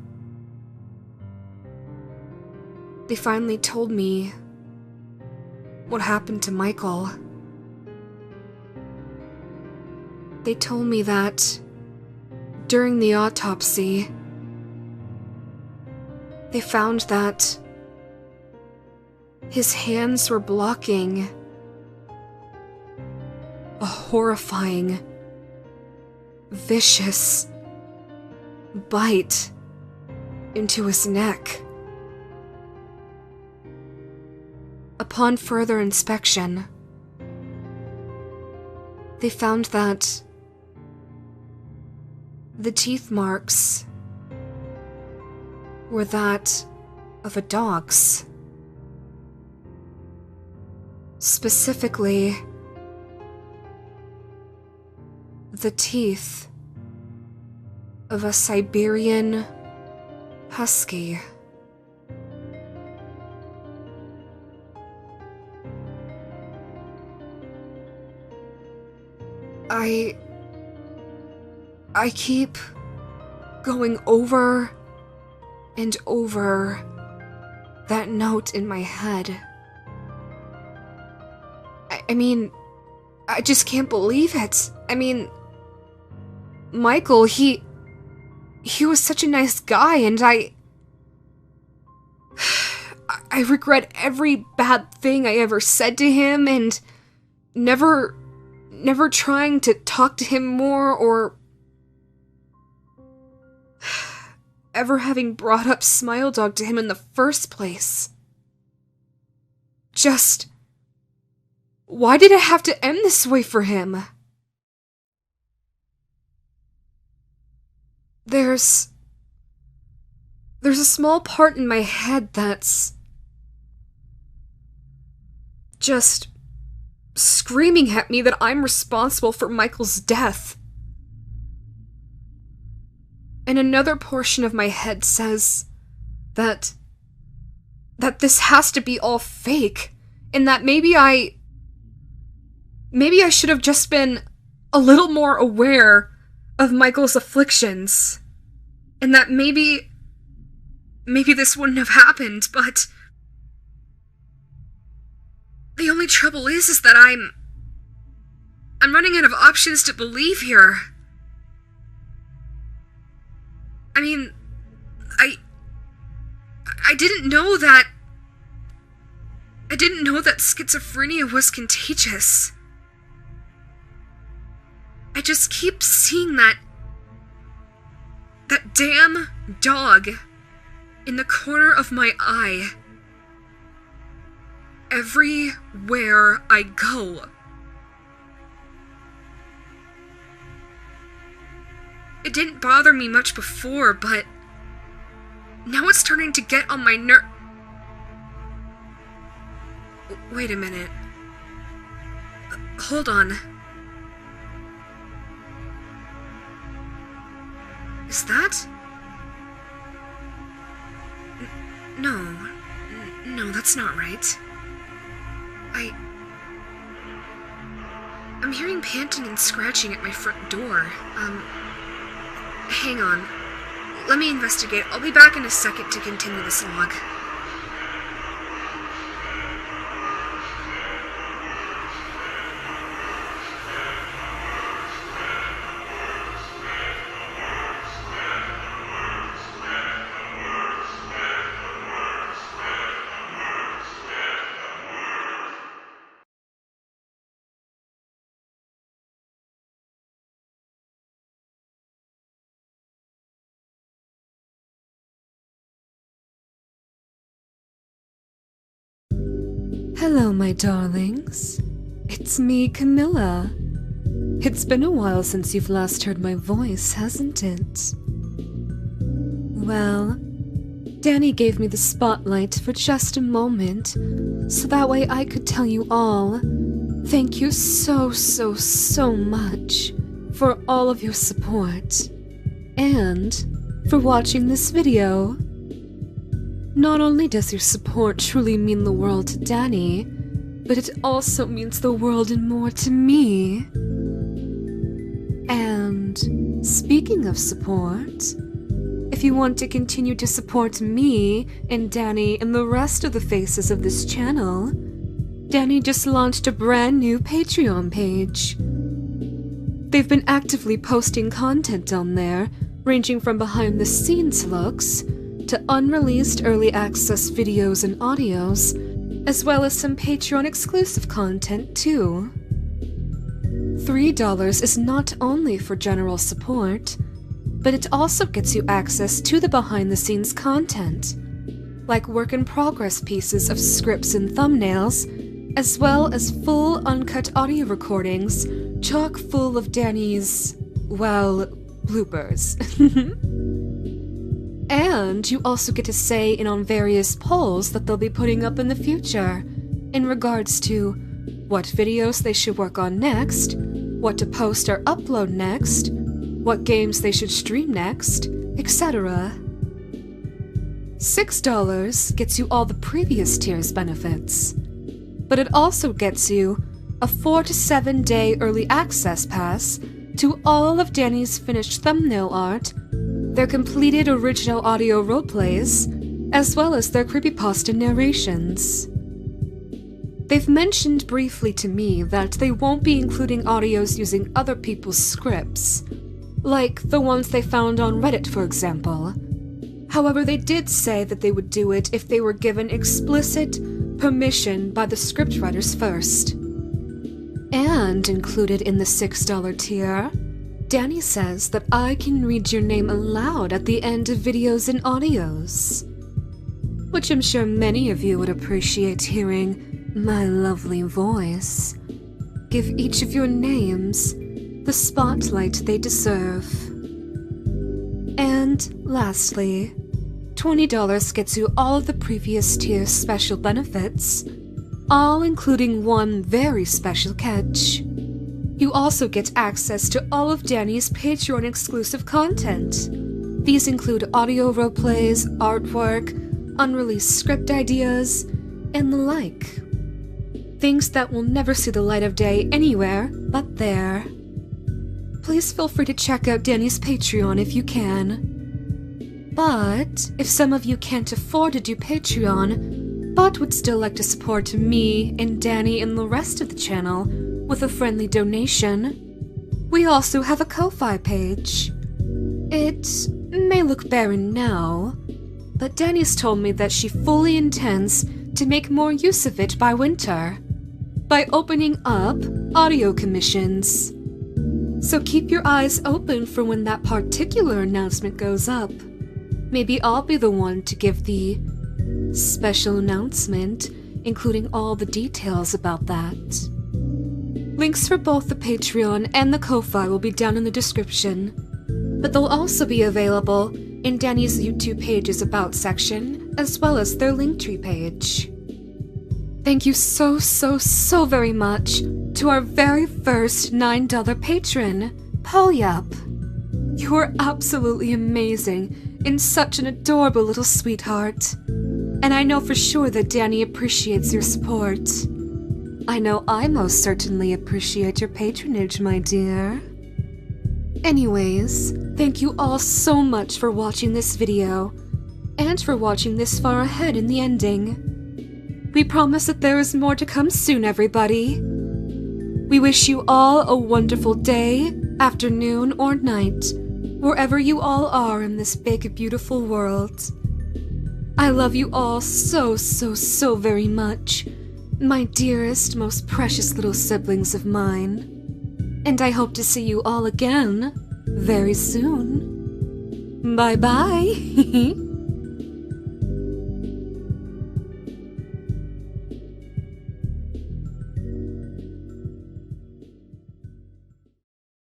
they finally told me what happened to Michael. They told me that during the autopsy, they found that his hands were blocking a horrifying, vicious bite into his neck. Upon further inspection, they found that the teeth marks were that of a dog's. Specifically, the teeth of a Siberian husky. I keep going over and over that note in my head. I mean, I just can't believe it. I mean, Michael, he he was such a nice guy, and I regret every bad thing I ever said to him, and never trying to talk to him more, or ever having brought up Smile.dog to him in the first place. Just, why did it have to end this way for him? There's a small part in my head that's just screaming at me that I'm responsible for Michael's death. And another portion of my head says that this has to be all fake, and that maybe I should have just been a little more aware of Michael's afflictions, and that maybe this wouldn't have happened, but the only trouble is that I'm running out of options to believe here. I mean, I didn't know that schizophrenia was contagious. I just keep seeing that damn dog in the corner of my eye everywhere I go. It didn't bother me much before, but now it's starting to get on my Wait a minute. Hold on. Is that? No, that's not right. I'm hearing panting and scratching at my front door. Hang on. Let me investigate. I'll be back in a second to continue this log. Hello, my darlings. It's me, Camilla. It's been a while since you've last heard my voice, hasn't it? Well, Danny gave me the spotlight for just a moment, so that way I could tell you all, thank you so much for all of your support, and for watching this video. Not only does your support truly mean the world to Danny, but it also means the world and more to me. And speaking of support, if you want to continue to support me and Danny and the rest of the faces of this channel, Danny just launched a brand new Patreon page. They've been actively posting content on there, ranging from behind the scenes looks to unreleased early access videos and audios, as well as some Patreon exclusive content too. $3 is not only for general support, but it also gets you access to the behind the scenes content, like work in progress pieces of scripts and thumbnails, as well as full uncut audio recordings chock full of Danny's, well, bloopers. And you also get to say in on various polls that they'll be putting up in the future, in regards to what videos they should work on next, what to post or upload next, what games they should stream next, etc. $6 gets you all the previous tier's benefits, but it also gets you a 4 to 7 day early access pass to all of Danny's finished thumbnail art, their completed original audio roleplays, as well as their creepypasta narrations. They've mentioned briefly to me that they won't be including audios using other people's scripts, like the ones they found on Reddit, for example. However, they did say that they would do it if they were given explicit permission by the scriptwriters first. And included in the $6 tier, Danny says that I can read your name aloud at the end of videos and audios, which I'm sure many of you would appreciate hearing my lovely voice give each of your names the spotlight they deserve. And lastly, $20 gets you all of the previous tier's special benefits, all including one very special catch. You also get access to all of Danny's Patreon exclusive content. These include audio roleplays, artwork, unreleased script ideas, and the like. Things that will never see the light of day anywhere but there. Please feel free to check out Danny's Patreon if you can. But if some of you can't afford to do Patreon, but would still like to support me and Danny and the rest of the channel with a friendly donation, we also have a Ko-Fi page. It may look barren now, but Danny's told me that she fully intends to make more use of it by winter, by opening up audio commissions. So keep your eyes open for when that particular announcement goes up. Maybe I'll be the one to give the special announcement, including all the details about that. Links for both the Patreon and the Ko-Fi will be down in the description, but they'll also be available in Danny's YouTube page's About section, as well as their Linktree page. Thank you so very much to our very first $9 patron, Polyup. You are absolutely amazing and such an adorable little sweetheart. And I know for sure that Danny appreciates your support. I know I most certainly appreciate your patronage, my dear. Anyways, thank you all so much for watching this video, and for watching this far ahead in the ending. We promise that there is more to come soon, everybody. We wish you all a wonderful day, afternoon, or night, wherever you all are in this big, beautiful world. I love you all so very much, my dearest, most precious little siblings of mine. And I hope to see you all again very soon. Bye-bye.